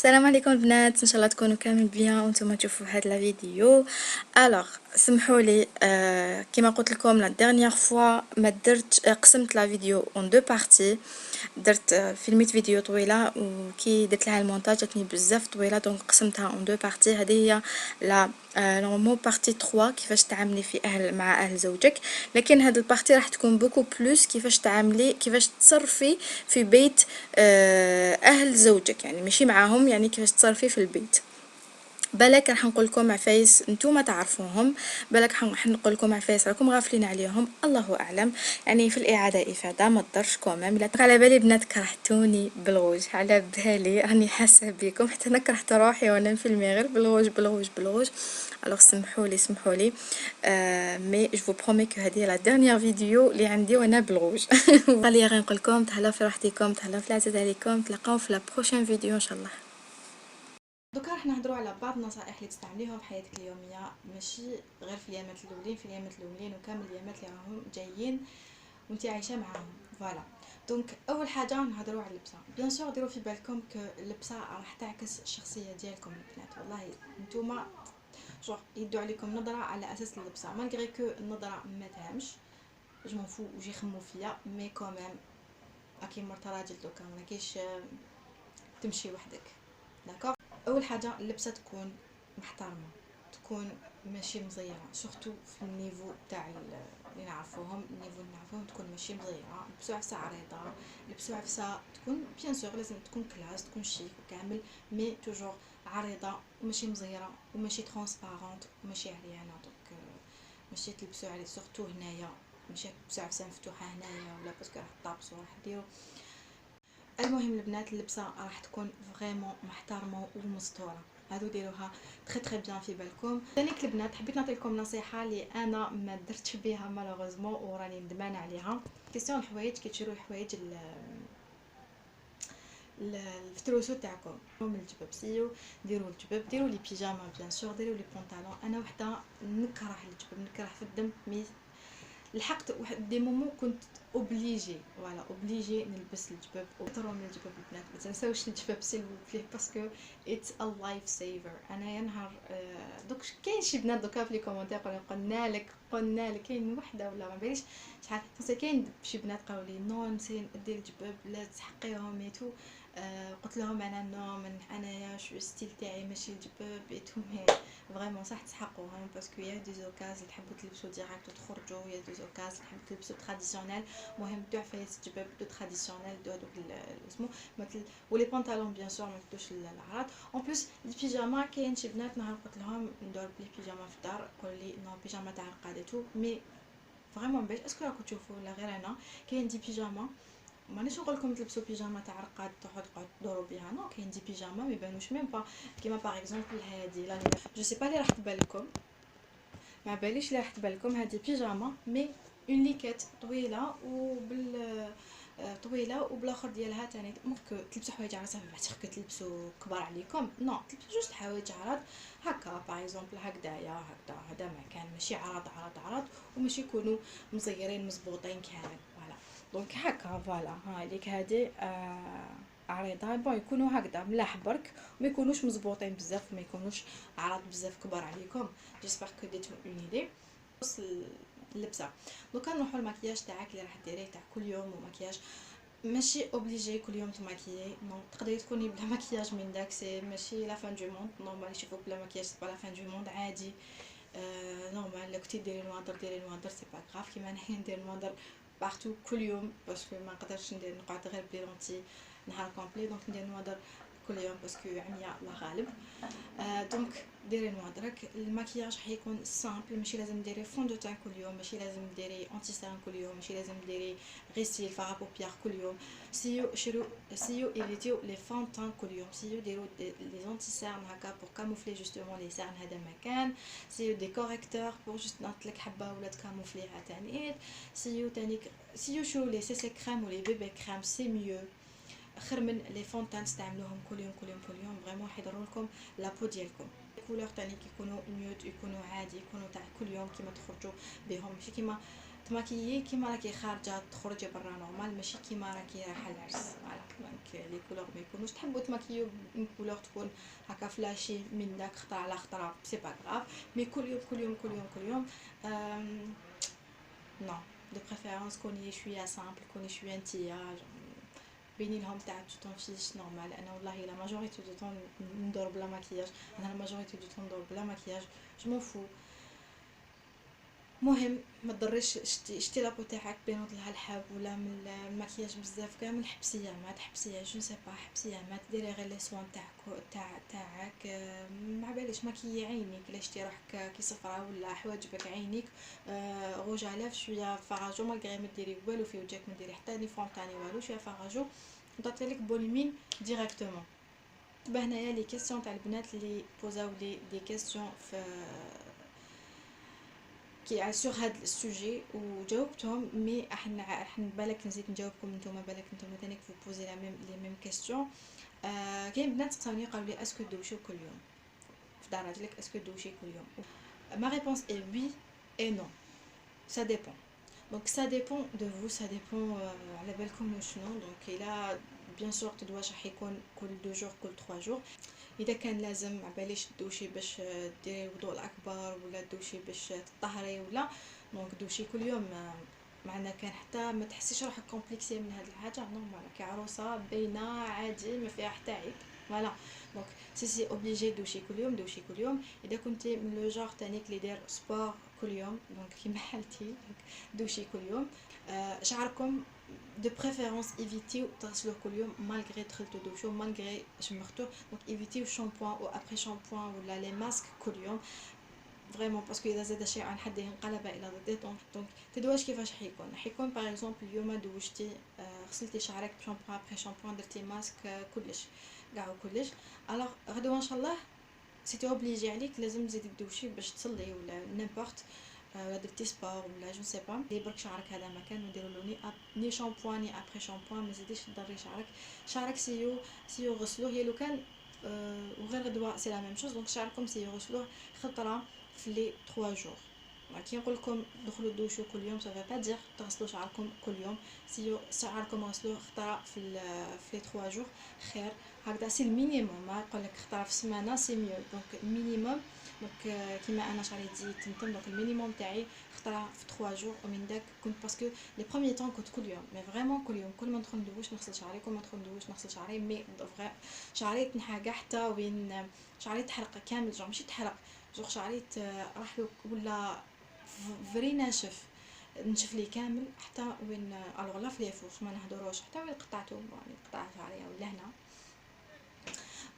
السلام عليكم البنات، ان شاء الله تكونوا كامل بيان وانتم تشوفوا هاد لا فيديو. الوغ سمحوا لي كما قلت لكم لا ديرنيير فوا ما درت قسمت لا فيديو اون دو بارتي. درت فيلميت فيديو طويله وكي درت لها المونتاج جاتني بزاف طويله، دونك قسمتها اون دو بارتي. هذه هي لا نورمال بارتي 3 كيفاش تعاملي في مع اهل زوجك، لكن هاد البارتي راح تكون بوكو بلوس كيفاش تعاملي، كيفاش تصرفي في بيت اهل زوجك، يعني ماشي معاهم، يعني كيفاش تصرفي في البيت. بالك راح نقول لكم عفايس نتوما تعرفوهم، بالك راح نقول لكم عفايس راكم غافلين عليهم، الله اعلم. يعني في الاعاده افاده ما تضرش كومام. على بالي بنات كرهتوني بالغوج، على بالي راني حاسه بكم، حتى انا كرهت روحي وانا نفيلمي غير بالغوج بالغوج بالغوج. الوغ سمحوا لي مي جو فو برومي كو هذه لا ديرنيير فيديو اللي عندي وانا بالغوج. غاليه غنقول لكم تهلاو في راحتكم، تهلاو في العزاز عليكم، تلقاو في لا بروشين فيديو ان شاء الله. دوكا راح نهضروا على بعض النصائح اللي تستعمليهم في حياتك اليوميه، ماشي غير في الايامات الاولين، في الايامات الاولين وكامل الايامات اللي راهم جايين وانت عايشه معاهم. فوالا، دونك اول حاجه نهضروا على اللبسه. بيان سور ديروا في بالكم ك اللبسه راح تعكس الشخصيه ديالكم البنات. والله نتوما جوغ يدوا عليكم نظره على اساس اللبسه، مالغري كو النظره ما تهمش، جو مون فو وجي يخمو فيا، مي كوميم راكي مرت راجل دوكا ما كاينش تمشي وحدك. داكوغ، اول حاجه اللبسه تكون محترمه، تكون ماشي مزيره، سورتو في النيفو تاع اللي نعرفوهم، النيفو اللي نعرفوهم تكون ماشي مزيره، لبسوا عفسه عريضه، لبسوا عفسه تكون بيان سور لازم تكون كلاس، تكون شيك وكامل، مي توجور عريضه وماشي مزيره وماشي ترونسبارونت وماشي عريانه. دونك ماشي تلبسوا عليه سورتو هنايا، ماشي تلبسوا عفسه مفتوحه هنايا ولا باسكو راح طابسوا راح ديروا. المهم البنات اللبسه راح تكون فريمون محترمه ومستوره، هادو ديروها تري تري بيان في بالكم. ثانيك البنات حبيت نعطيكم نصيحه اللي انا ما درتش بها مالوغوزمون وراني ندمانه عليها. كيسيون الحوايج كي تشرو الحوايج الفتروسو تاعكم من الجباب، سيو ديروا الجباب، ديروا لي بيجاما بيان سور، ديروا لي بونطالون. انا وحده نكره الجباب، نكره في الدم، مي لحقت واحد دي مومون كنت اوبليجي، فوالا اوبليجي نلبس الجباب. وطروا من الجباب البنات، ما تنساوش الجباب سيل بلي، باسكو اتس ا لايف سيفر. انا يا نهار دوك كاين شي بنات دوكا في لي كومونتير قلنا لك كاين وحده ولا ما باليش شحال خاصه، كاين شي بنات قالوا لي نو نسي دير الجباب لا تحقيهم ايتو. قلت لهم انا نو، من انايا شو ستيل تاعي ماشي الجباب ايتو، مي فريمون صح تسحقوهم، باسكو يا دي زوكاز تحبوا تلبسوا ديريكت وتخرجوا، يا دي زوكاز تحبوا تلبسوا تراديسيونيل. مهم دو عفايس جباب دو تراديسيونيل دو هذوك اسمو مثل، ولي بونطالون بيان سور ما تدوش العراض. اون بليس البيجاما كاين شي بنات نهار قلت لهم ندور بلي بيجاما في الدار، قالوا لي نو بيجاما تاع رقادتو، مي فريمون باش اسكو راكم تشوفوا ولا غير انا كاين دي بيجاما، مانيش نقول لكم تلبسوا بيجاما تاع رقاد تقعدوا تدوروا بها، نو كاين دي بيجاما ما يبانوش ميم با، كيما باغ اكزومبل هادي لا جو سي با لي راح تبان لكم، ما باليش لي راح تبان لكم هذه بيجاما مي اون ليكات طويله وبال طويله وبالاخر ديالها تاني. ممكن تلبسوا حوايج عراض صافي، بعد تلبسوا كبار عليكم، نو تلبسوا جوست حوايج عراض هكا باغ اكزومبل هكذايا هكذا، هذا مكان ماشي عراض وماشي يكونوا مزيرين مزبوطين كامل. فوالا دونك هكا، فوالا ها ليك هذه عريضه بون يكونوا هكذا ملاح برك، وما يكونوش مزبوطين بزاف، وما يكونوش عراض بزاف كبار عليكم. جيسبر كو ديتو اون ايدي بص اللبسه. دوكا نروحوا المكياج تاعك اللي راح ديريه تاع كل يوم، ومكياج ماشي اوبليجي كل يوم تماكيي، نو تقدري تكوني بلا مكياج من داك، سي ماشي لا فان دو موند، نورمال يشوفوك بلا مكياج سي با لا فان دو موند، عادي. نورمال لو كنتي ديري نوادر ديري نوادر سي با غاف، كيما انايا ندير نوادر بارتو كل يوم، باسكو ما نقدرش ندير نقعد غير بلي لونتي نهار كومبلي، دونك ندير نوادر كل يوم باسكو عمياء الله غالب. دونك ديري نوادرك. المكياج حيكون سامبل، ماشي لازم ديري فون دو تان كل يوم، ماشي لازم ديري انتي سيرام كل يوم، ماشي لازم ديري غيسيل فارا بوبيار كل يوم. سيو ايفيتيو لي فون تان كل يوم، سيو ديرو لي انتي سيرام هكا بور كاموفلي جوستومون لي سيرن هذا مكان، سيو دي كوريكتور بور جوست نعطلك حبه ولا تكاموفليها تانيت. سيو تانيك سيو شو لي سي سي كريم ولي بيبي كريم سي ميو خير من لي فونتان تستعملوهم كل يوم فريمون حيضروا لكم لابو ديالكم. الكولور تاني كيكونوا نيوت، يكونوا عادي، يكونوا تاع كل يوم كيما تخرجوا بهم، ماشي كيما تماكيي كيما راكي خارجه تخرجي برا نورمال، ماشي كيما راكي رايحه العرس. فوالا دونك لي كولور ما يكونوش تحبوا تماكيو اون كولور تكون هكا فلاشي من داك خطره على خطره، سي با غراف. مي كل يوم كل يوم كل يوم كل يوم نو دو بريفيرونس كوني شويه سامبل، كوني شويه نتيا بيني لهم تاع تو طون فيش نورمال. انا والله لا ماجوريتي دو طون ندور بلا مكياج، انا لا ماجوريتي دو طون ندور بلا مكياج، جو مون فو. مهم ما تضريش شتي لابو تاعك بينوض لها الحب ولا من المكياج بزاف كامل، حبسيه ما تحبسيه جو سي با، حبسيه ما ديري غير لي سوان تاعك ما باليش ماكيي عينيك، لا شتي روحك كي صفرا ولا حواجبك عينيك غوج على شويه فاراجو مالغري ما ديري والو في وجهك، ما ديري حتى ني فون تاني والو، شويه فاراجو نعطيلك بوليمين ديريكتومون. هنايا لي كيسيون تاع البنات اللي بوزاو لي دي كيسيون في كي على سور هاد السوجي وجاوبتهم، مي راح بالك نزيد نجاوبكم نتوما، بالك نتوما تانيك فو بوزي لا ميم لي ميم كيسيون. كاين بنات سقساوني قالوا لي اسكو دوشو كل يوم في دار راجلك، اسكو دوشي كل يوم؟ ما ريبونس اي وي اي نو، ça dépend. Donc ça dépend de vous, ça dépend على بالكم شنو. دونك الا بيان سور تدواش راح يكون كل 2 جور كل 3 جور. اذا كان لازم عباليش تدوشي باش ديري الوضوء الاكبر ولا تدوشي باش تطهري ولا، دونك دوشي كل يوم. معنا كان حتى ما تحسيش روحك كومبلكسيه من هاد الحاجه، نورمال كي عروسه باينه عادي ما فيها حتى عيب. فوالا دونك سي اوبليجي دوشي كل يوم، دوشي كل يوم. اذا كنتي من لو جور تانيك اللي دير سبور كل يوم، دونك كيما حالتي دوشي كل يوم. شعركم دو بريفيرونس ايفيتيو تغسلوه كل يوم مالغري دخلتو دوشو، مالغري شمختوه. دونك ايفيتيو شامبوان و ابري شامبوان ولا لي ماسك كل يوم فريمون، باسكو اذا زاد شيء عن حده انقلب الى ضده. دونك تدواش كيفاش حيكون باغ اكزومبل اليوم دوشتي غسلتي شعرك بشامبوان ابري شامبوان درتي ماسك كلش كاع كلش، الوغ غدوه ان شاء الله سيتي اوبليجي عليك لازم تزيدي تدوشي باش تصلي ولا نيمبورت، ولا درتي سبور ولا جو سي با. لي برك شعرك هذا مكان نديروا له ني شامبوان ني ابري شامبوان، ما تزيديش تضري شعرك سيو غسلوه هي لو كان وغير غدوه سي لا ميم شوز. دونك شعركم سيو غسلوه خطره في لي 3 جور. كي نقول لكم دخلوا دوشوا كل يوم سافا با دير تغسلوا شعركم كل يوم، سيو شعركم غسلوه خطره في لي 3 جور خير. هكذا سي المينيموم، ما نقول لك خطره في السمانه سي ميو. دونك مينيموم، دونك كيما انا شعري تزيد تمتم، دونك المينيموم تاعي خطره في 3 جور. ومن داك كنت باسكو لي بروميي طون كنت كل يوم، مي فريمون كل يوم، كل ما ندخل ندوش نغسل شعري، كل ما ندخل ندوش نغسل شعري. مي فري شعري تنحى كاع حتى وين شعري تحرق كامل، جو ماشي تحرق، جو شعري راح له ولا فري ناشف، نشف لي كامل حتى وين الوغ لا في لي فوق ما نهضروش حتى وين قطعته، يعني قطع شعري ولا هنا.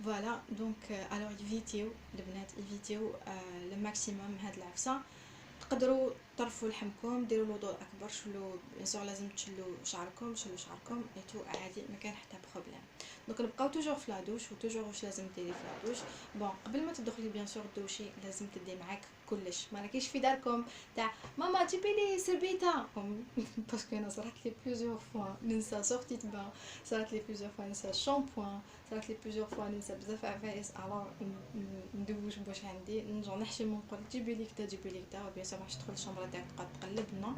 فوالا دونك الوغ ايفيتيو البنات، ايفيتيو لو ماكسيموم هاد العفسه. تقدروا ترفوا لحمكم، ديروا الوضوء الاكبر، شلو بيان سور لازم تشلوا شعركم، شلوا شعركم ايتو عادي، ما كان حتى بروبليم. دونك نبقاو توجور في لادوش، وتوجور واش لازم ديري في لادوش. بون قبل ما تدخلي بيان سور دوشي لازم تدي معاك كلش، ما راكيش في داركم تاع ماما جيبي لي سربيته باسكو انا صرات لي بليزيور فوا ننسى سورتي تبان، صرات لي بليزيور فوا ننسى شامبوان، صرات لي بليزيور فوا ننسى بزاف عفايس. الوغ ندوش باش عندي نرجع نحشم ونقول جيبي لي كدا جيبي لي كدا، بيان سور ماحش تدخل الشومبره تاعك تبقى تقلب نو.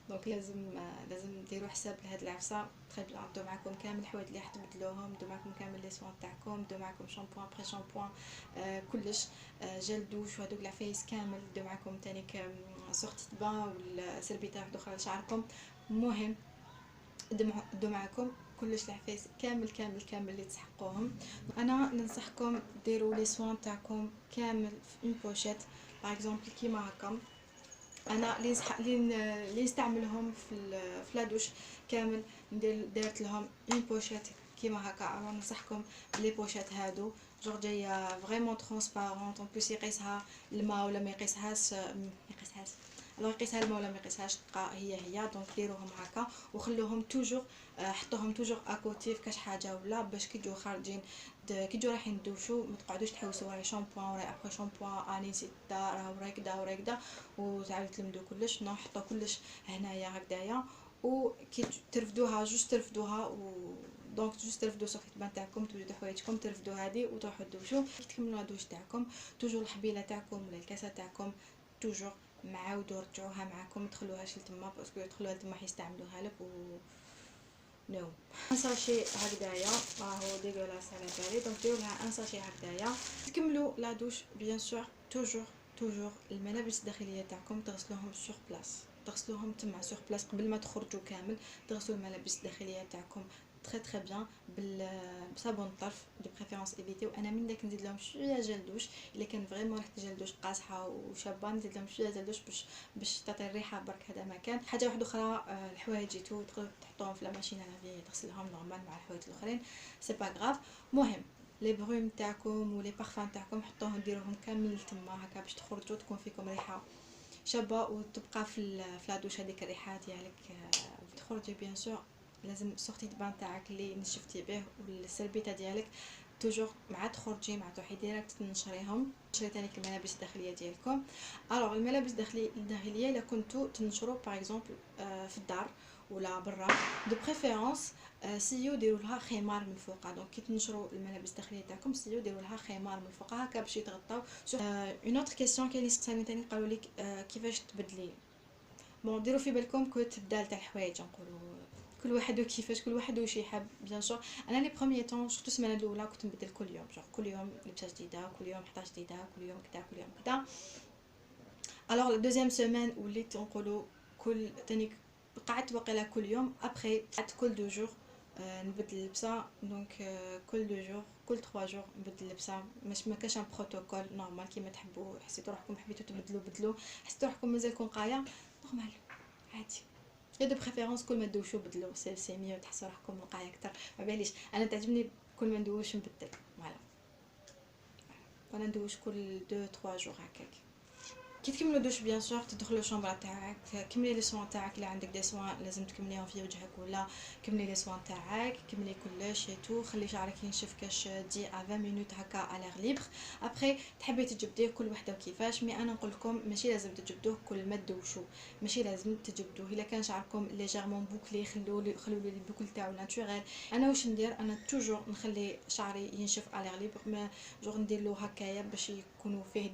دونك لازم ديروا حساب لهاد العفسه تري بيان. دو معكم كامل الحوايج اللي راح تبدلوهم، دو معكم كامل لي سوان تاعكم، دو معكم شامبوان بري شامبوان كلش، جل دوش وهذوك العفايس كامل، دو معكم تانيك سورتي تبان ولا سربيته اخرى لشعركم. مهم دو معكم كلش العفايس كامل كامل كامل اللي تسحقوهم. انا ننصحكم ديروا لي سوان تاعكم كامل في اون بوشيت باغ اكزومبل كيما هكا. انا اللي نستعملهم في لادوش كامل دارت لهم اون بوشيت كيما هكا. انا ننصحكم لي بوشيت هادو جور جايه فريمون ترونسبارونت، اون بليس يقيسها الماء ولا ما يقيسهاش لو يقيسها الماء ولا ما يقيسهاش تبقى هي. دونك ديروهم هكا وخلوهم توجور، حطوهم توجور اكوتي في كاش حاجه ولا باش كي تجو خارجين كي تجو رايحين تدوشو ما تقعدوش تحوسوا راهي شامبوان وراهي ابري شامبوان اني نسيت راه وراهي كدا وراهي كدا وتعاودوا تلمدوا كلش. نو حطوا كلش هنايا هكذايا، وكي ترفدوها جوج ترفدوها دونك جوج ترفدو صفيت تاعكم، توجدوا حوايجكم ترفدوا هذه وتروحوا تدوشوا. كي تكملوا الدوش تاعكم توجور الحبيله تاعكم ولا الكاسه تاعكم توجور معاودوا رجعوها معاكم، تدخلوهاش لتما باسكو يدخلوها لتما حيستعملوها لك و نو. ان ساشي هكذايا راهو ديغولاس على بالي، دونك ديروا لها ان ساشي هكذايا. تكملوا لا دوش بيان سور توجور الملابس الداخليه تاعكم تغسلوهم سور بلاص، تغسلوهم تما سور بلاص قبل ما تخرجوا كامل. تغسلوا الملابس الداخليه تاعكم تري بيان بصابون الطرف دو بريفيرونس ايفيتيو. انا من داك نزيد لهم شويه جل دوش، الا كان فريمون ريحه جل دوش قاصحه وشابه نزيد لهم شويه جل دوش باش تعطي الريحه برك. هذا مكان حاجه واحده اخرى، الحوايج جيتو تقدروا تحطوهم في لا ماشين لافي تغسلهم نورمال مع الحوايج الاخرين، سي با غراف. مهم لي بروم تاعكم ولي بارفان تاعكم حطوهم ديروهم كامل تما هكا باش تخرجوا تكون فيكم ريحه شابه وتبقى في لادوش هذيك الريحه ديالك. تخرجي بيان سور لازم سورتي دبان تاعك اللي نشفتي به والسربيته ديالك توجور مع تخرجي مع تروحي ديريكت تنشريهم. تشري تاني الملابس الداخليه ديالكم. الوغ الملابس الداخليه الا كنتو تنشروا باغ اكزومبل في الدار ولا برا دو بريفيرونس سيو ديروا لها خمار من فوق. دونك كي تنشروا الملابس الداخليه تاعكم سيو ديروا لها خمار من فوق هكا باش يتغطاو. اون اوتر كيسيون كاين اللي سقساني تاني قالوا لك كيفاش تبدلي. بون ديروا في بالكم كو تبدال تاع الحوايج نقولوا كل واحد وكيفاش، كل واحد واش يحب بيان سور. انا لي بروميي طون شفتو السمانه الاولى كنت نبدل كل يوم، جور كل يوم لبسه جديده، كل يوم حطه جديده، كل يوم كذا كل يوم كذا. الوغ دوزيام سيمين وليت نقولوا كل تاني قعدت واقيلا كل يوم. ابري قعدت كل دو جور نبدل اللبسه. دونك كل دو جور كل 3 جور نبدل اللبسه. مش ما كاش ان بروتوكول نورمال كيما تحبوا. حسيتوا روحكم حبيتوا تبدلوا بدلوا، حسيتوا روحكم مازالكم قايه نورمال عادي. يا دو بريفيرونس كل ما ندوشو بدلو سي ميو تحسوا روحكم نقايه اكثر. ما باليش انا تعجبني كل ما ندوش نبدل. فوالا انا ندوش كل 2 3 جور هكاك. كي تكملوا دوش بيان سور تدخلوا الشومبر تاعك، كملي لي سوان تاعك. الا عندك دي سوان لازم تكمليهم في وجهك ولا كملي لي سوان تاعك، كملي كلش تو. خلي شعرك ينشف كاش دي 20 مينوت هكا على ليبر. ابري تحبي تجبديه كل وحده وكيفاش. مي انا نقول لكم ماشي لازم تجبدوه كل ما تدوشو، ماشي لازم تجبدوه. الا كان شعركم ليجيرمون بوكلي خلوا لي البوكل تاعو ناتوريل. انا واش ندير؟ انا توجور نخلي شعري ينشف على ليبر، ما جور ندير له هكايا باش يكونوا فيه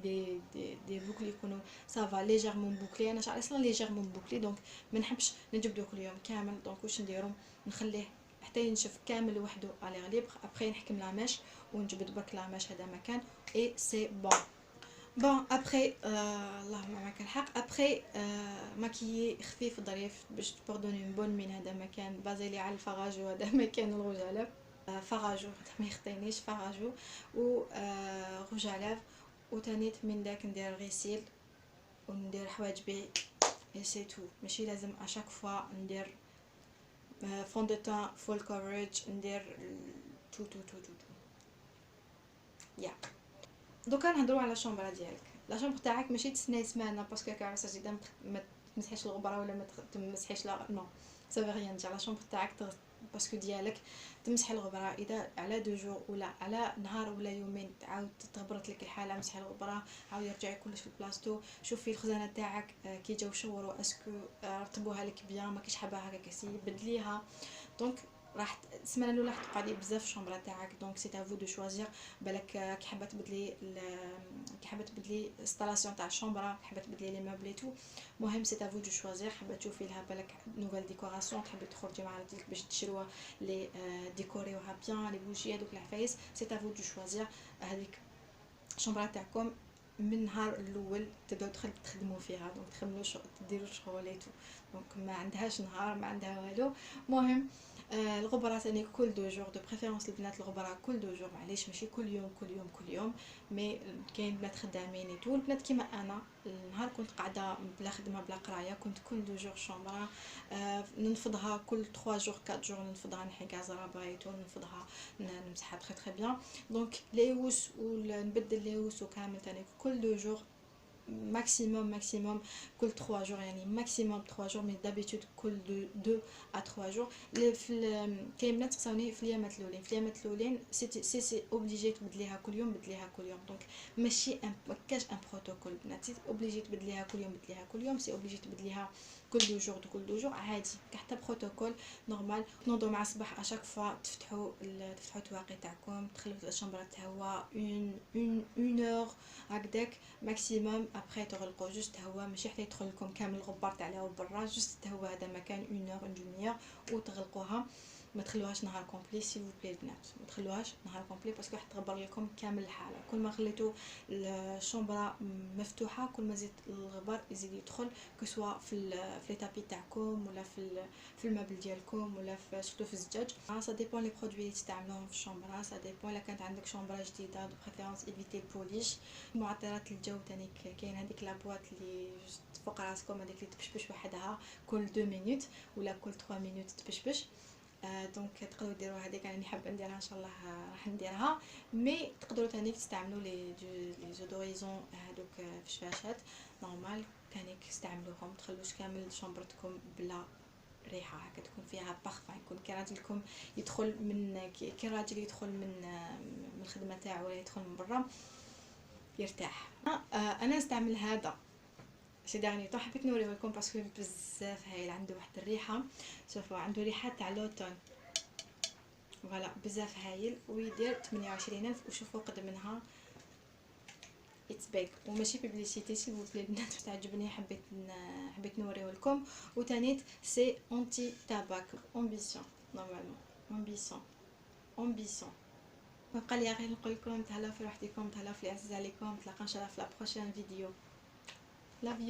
دي بوكل يكونوا سافا ليجيرمون بوكلي. انا شعري اصلا ليجيرمون بوكلي دونك ما نحبش نجبدو كل يوم كامل. دونك واش نديرو؟ نخليه حتى ينشف كامل وحده على ليبر. ابري نحكم لاماش ونجبد برك لاماش هذا مكان اي سي بون ابري اللهم معك الحق. ابري ماكيي خفيف ظريف باش تبوردوني اون بون مين. هذا مكان بازيلي على الفراجو، هذا مكان الروج على فراجو ما يخطينيش فراجو و روج على وتانيت من داك ندير غسيل وندير حوايج بي اي سي تو. ماشي لازم اشاك فوا ندير فون دو تان فول كوفرج ندير تو يا. دوكا نهضروا على الشومبره ديالك. لا شومبر تاعك ماشي تسناي سمانه باسكو كارثه جدا ما تمسحيش الغبره ولا ما تمسحيش لا نو سافي ريان دير. لا شومبر تاعك باسكو ديالك تمسحي الغبره. اذا على 2 جور ولا على نهار ولا يومين تعاود تهبرت لك الحاله مسحي الغبره عاود يرجعي كلش في بلاصتو. شوفي الخزانه تاعك كي جاو شوروا اسكو رطبوها لك بيان ما كيش حابه هكا كسي بدليها. دونك راح السمانه الاولى راح تقعدي بزاف الشومبره تاعك. دونك سي تافو دو شوازير. بالك كي حابه تبدلي كي حابه تبدلي انستالاسيون تاع الشومبره، حابه تبدلي لي مابل تو. مهم سي تافو دو شوازير. حابه تشوفي لها بالك نوفيل ديكوراسيون تحبي تخرجي مع رجلك باش تشروها لي ديكوريوها بيان لي بوجي هذوك العفايس. سي تافو دو شوازير هذيك الشومبره تاعكم من النهار الاول تبداو تخدموا فيها. دونك تخمموا ديروا شغليتو. دونك ما عندهاش نهار ما عندها والو. مهم الغبره ثاني كل 2 جور دو بريفيرونس. البنات الغبره كل 2 جور معليش ماشي كل يوم كل يوم كل يوم. مي كاين بنات خدامين تو. البنات كيما انا النهار كنت قاعده بلا خدمه بلا قرايه كنت كل 2 جور شومبره ننفضها كل 3 جور 4 جور ننفضها نحي كاع زرابايتو ننفضها نمسحها تري بيان. دونك لي وس ونبدل لي وس وكامل ثاني كل 2 جور ماكسيموم كل 3 جور. يعني ماكسيموم 3 جور مي دابيتود كل 2 ا 3 جور. كاين بنات تساوني في اليامات الاولين. في اليامات الاولين سي اوبليجي تبدليها كل يوم بدليها كل يوم. دونك ماشي مكاش ان بروتوكول بناتي اوبليجي تبدليها كل يوم بدليها كل يوم. سي اوبليجي تبدليها كل 2 جور كل 2 جور عادي حتى بروتوكول نورمال. تنوضوا مع الصباح اشاك فوا تفتحوا التواقي تاعكم تخلوا الشومبره تهوى 1 اور هكداك ماكسيموم ابخي تغلقوا جوست هوا، ماشي حتى يدخل لكم كامل الغبار تاع الهواء برا، جوست هوا هذا مكان 1 اور 1 دميير وتغلقوها. ما تخلوهاش نهار كومبلي سي فو بلي البنات، ما تخلوهاش نهار كومبلي باسكو راح تغبر لكم كامل الحاله. كل ما خليتو الشومبرا مفتوحه كل ما زيد الغبار يزيد يدخل، كسوا في لي تاعكم ولا في المبل ديالكم ولا في سورتو في الزجاج. سا ديبون لي برودوي اللي تستعملوهم في الشومبرا، سا ديبون. الا كانت عندك شومبرا جديده دو بريفيرونس ايفيتي البوليش. معطرات الجو تاني كاين هذيك لابواط اللي فوق راسكم، هذيك اللي تبشبش وحدها كل 2 مينوت ولا كل 3 مينوت تبشبش. دونك تقدروا ديروا هذيك، انا حابه نديرها ان شاء الله راح نديرها. مي تقدروا ثاني تستعملوا لي زودوريزون هذوك في الشفاشات نورمال، ثاني تستعملوهم. تخلوش كامل شومبرتكم بلا ريحه هكا، تكون فيها بارفان، يكون كي راجلكم يدخل من كي راجل يدخل من الخدمه تاعو ولا يدخل من برا يرتاح. انا نستعمل هذا سي دارني طون، حبيت نوريه لكم باسكو بزاف هايل، عنده واحد الريحه، شوفوا عنده ريحه تاع لوتون، فوالا بزاف هايل. ويدير 28000 وشوفوا قد منها اتس بيج، وماشي بيبليسيتي سي فو بلي البنات تعجبني حبيت نوريه لكم. وتانيت سي اونتي تاباك امبيسيون، نورمالمون امبيسيون. بقى لي غير نقول لكم تهلاو في وحدكم، تهلاو في العزيز عليكم، نتلاقى ان شاء الله في لا بروشين فيديو. لاف يو.